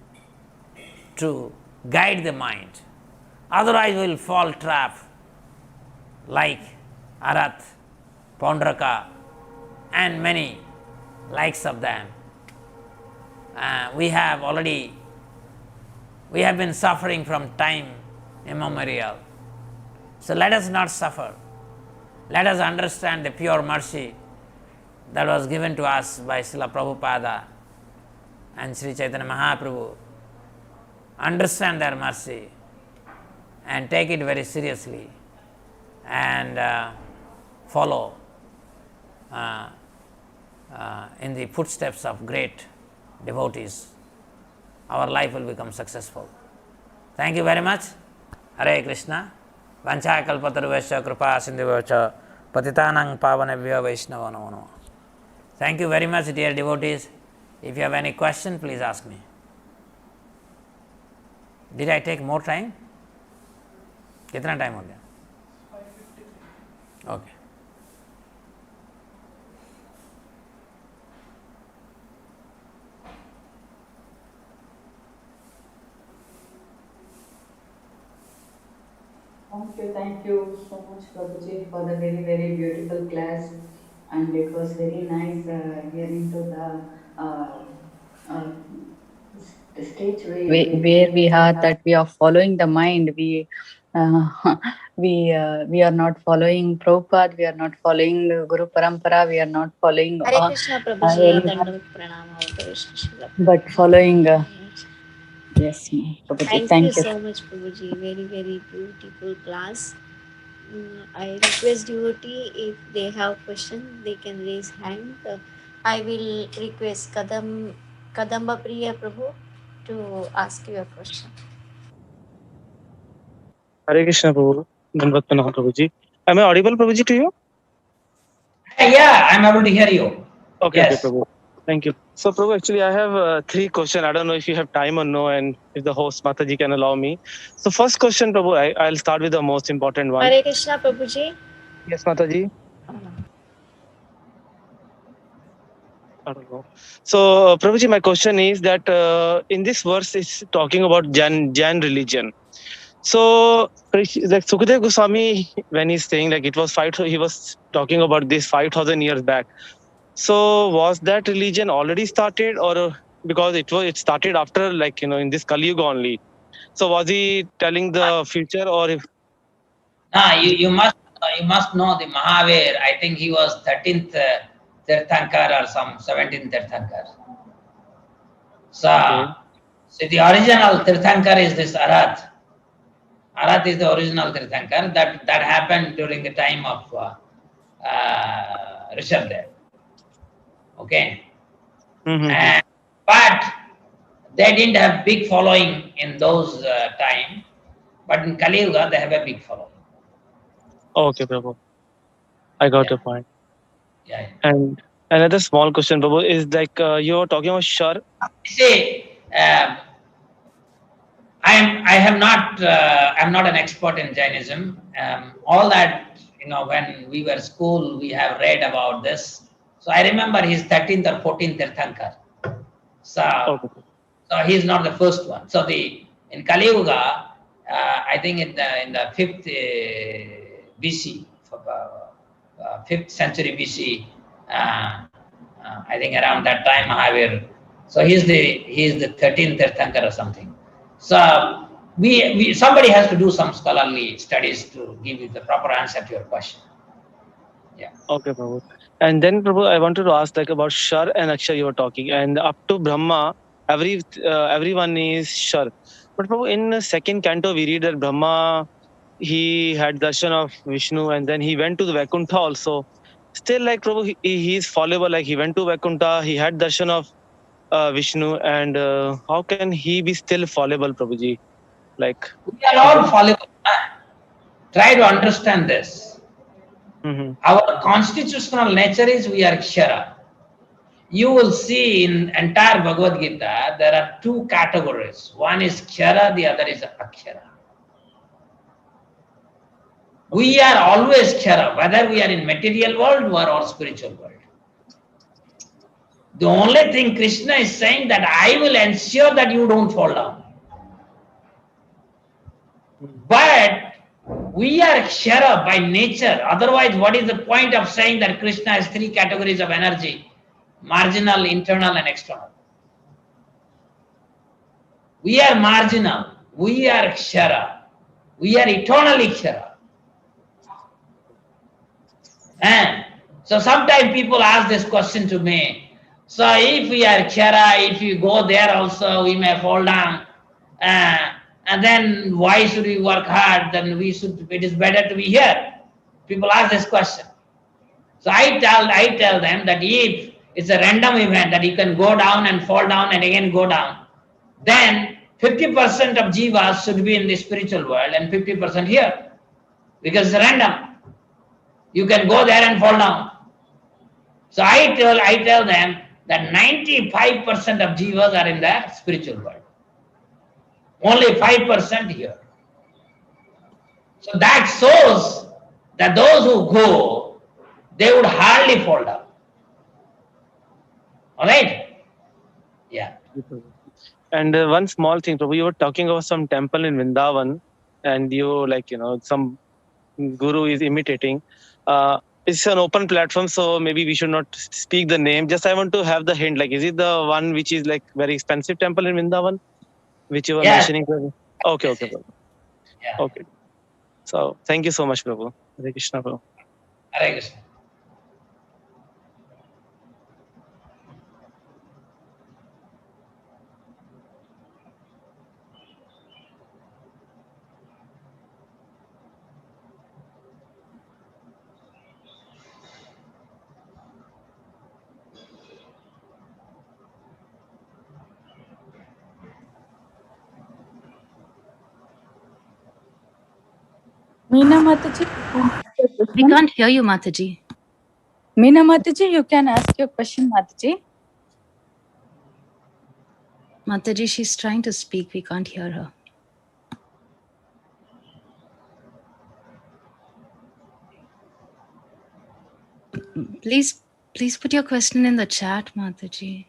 to guide the mind. Otherwise we will fall trap like Arath, Paundraka and many likes of them. We have been suffering from time immemorial. So let us not suffer. Let us understand the pure mercy that was given to us by Srila Prabhupada and Sri Chaitanya Mahaprabhu. Understand their mercy and take it very seriously and follow in the footsteps of great devotees. Our life will become successful. Thank you very much. Hare Krishna. Vancha kalpataruvasya kripa sindhuvasya patitanang pavanebhyo vaishnava namo namo. Thank you very much, dear devotees. If you have any question, please ask me. Did I take more time? कितना time हो गया? 5:53. Okay. Thank you so much, Prabhuji, for the very, very beautiful class, and it was very nice hearing to the stage where we had that we are following the mind. We we are not following Prabhupada, we are not following Guru Parampara, we are not following Hare Krishna Prabhuji, Dandam Pranam, but following. Yes, Prabhuji. Thank you so much, Prabhuji. Very, very beautiful class. I request devotee if they have question, they can raise hand. I will request Kadamba Priya Prabhu to ask you a question. Hare Krishna Prabhu. Dandavat Pranam Prabhuji. Am I audible, Prabhuji, to you? Yeah, I'm able to hear you. Okay, Yes. okay, Prabhu. Thank you. So, Prabhu, actually, I have 3 questions. I don't know if you have time or no, and if the host Mataji can allow me. So, first question, Prabhu, I'll start with the most important one. Hare Krishna Prabhuji. Yes, Mataji. I don't know. So, Prabhuji, my question is that in this verse, it's talking about Jain religion. So, like Sukadev Goswami, when he's saying like it was he was talking about this 5,000 years back. So, was that religion already started, or because it started after, like, in this Kali Yuga only? So, was he telling the future, or if? You must know the Mahavir. I think he was 13th Tirthankar or some 17th Tirthankar. So, Okay. so the original Tirthankar is this Arath. Arath is the original Tirthankar. That happened during the time of Rishabdev. Okay. Mm-hmm. But they didn't have big following in those time. But in Kali Yuga, they have a big following. Okay, Prabhu. I got your point. Yeah. And another small question, Prabhu, is like you're talking about Shar. See, I'm not an expert in Jainism. All that, when we were school, we have read about this. So I remember he's 13th or 14th Tirthankar. So he's not the first one. So in Kali Yuga, I think in the 5th BC, 5th century BC, I think around that time Mahavir. So he's the 13th Tirthankar or something. So somebody has to do some scholarly studies to give you the proper answer to your question. Yeah. Okay, Prabhu. And then, Prabhu, I wanted to ask like about Shar and Akshar you were talking, and up to Brahma, everyone is Shar. But Prabhu, in the second canto, we read that Brahma, he had darshan of Vishnu, and then he went to the Vaikuntha also. Still, like Prabhu, he is fallible. Like he went to Vaikuntha, he had darshan of Vishnu, and how can he be still fallible, Prabhuji? Like we are all fallible. Try to understand this. Mm-hmm. Our constitutional nature is we are Kshara. You will see in entire Bhagavad Gita, there are 2 categories. One is Kshara, the other is Akshara. We are always Kshara, whether we are in material world or spiritual world. The only thing Krishna is saying that I will ensure that you don't fall down. But we are Kshara by nature. Otherwise, what is the point of saying that Krishna has 3 categories of energy? Marginal, internal, and external. We are marginal. We are Kshara. We are eternally Kshara. So sometimes people ask this question to me. So if we are Khyara, if you go there also, we may fall down. And then why should we work hard? Then it is better to be here. People ask this question. So I tell them that if it's a random event that you can go down and fall down and again go down, then 50% of jivas should be in the spiritual world and 50% here, because it's random. You can go there and fall down. So I tell them that 95% of jivas are in the spiritual world. Only 5% here. So that shows that those who go, they would hardly fall down. All right? Yeah. And one small thing, Prabhu, you were talking about some temple in Vrindavan, and you some guru is imitating. It's an open platform, so maybe we should not speak the name. Just I want to have the hint. Like, is it the one which is like very expensive temple in Vrindavan, which you were mentioning? Okay, Prabhu. Yeah. Okay. So thank you so much, Prabhu. Hare Krishna, Prabhu. Hare Krishna. Meena Mataji, We can't hear you, Mataji. Meena Mataji, you can ask your question, Mataji. Mataji, she's trying to speak. We can't hear her. Please put your question in the chat, Mataji.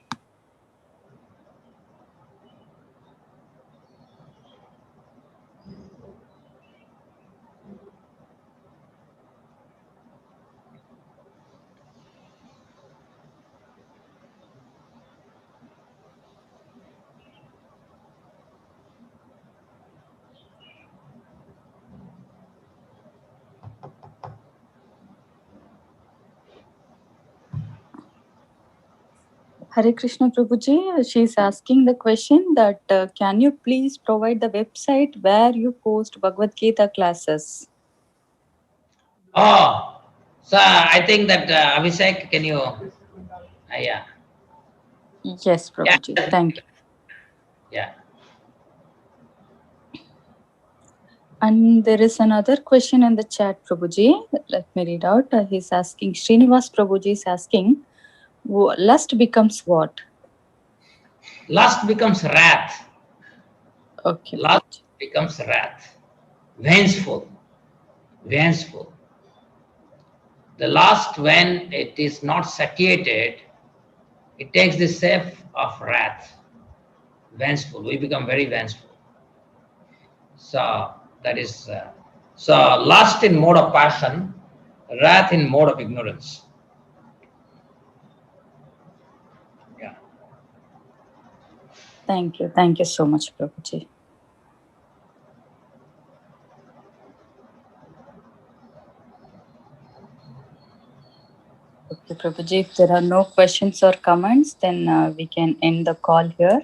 Hare Krishna Prabhuji, she's asking the question that can you please provide the website where you post Bhagavad Gita classes? Oh, so I think that Abhishek, can you? Yeah. Yes, Prabhuji. Yeah. Thank you. Yeah. And there is another question in the chat, Prabhuji. Let me read out. He's asking, Srinivas Prabhuji is asking, lust becomes what? Lust becomes wrath. Okay. Lust becomes wrath. Vengeful. Vengeful. The lust, when it is not satiated, it takes the shape of wrath. Vengeful. We become very vengeful. So that is so lust in mode of passion, wrath in mode of ignorance. Yeah. Thank you. Thank you so much, Prabhuji. Okay, Prabhuji, if there are no questions or comments, then we can end the call here.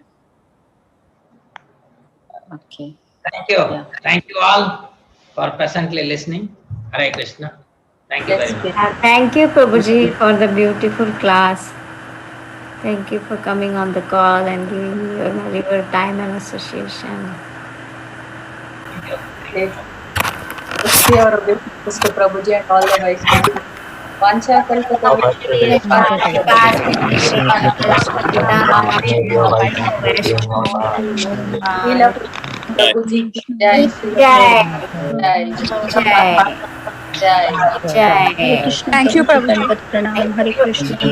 Okay. Thank you. Yeah. Thank you all for patiently listening. Hare Krishna. Thank you very much. Thank you, Prabhuji, for the beautiful class. Thank you for coming on the call and giving your valuable time and association. Yes. Our wishes to Prabhuji and all the Vaishnavas. Vancha Prabhuji, Jai Jai. Thank you, Prabhuji. Pranam. Hare Krishna. Thank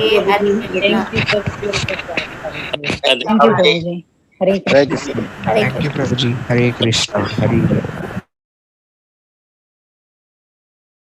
you, Prabhuji. Hare Krishna. Thank you, Prabhuji. Hare Krishna. Hare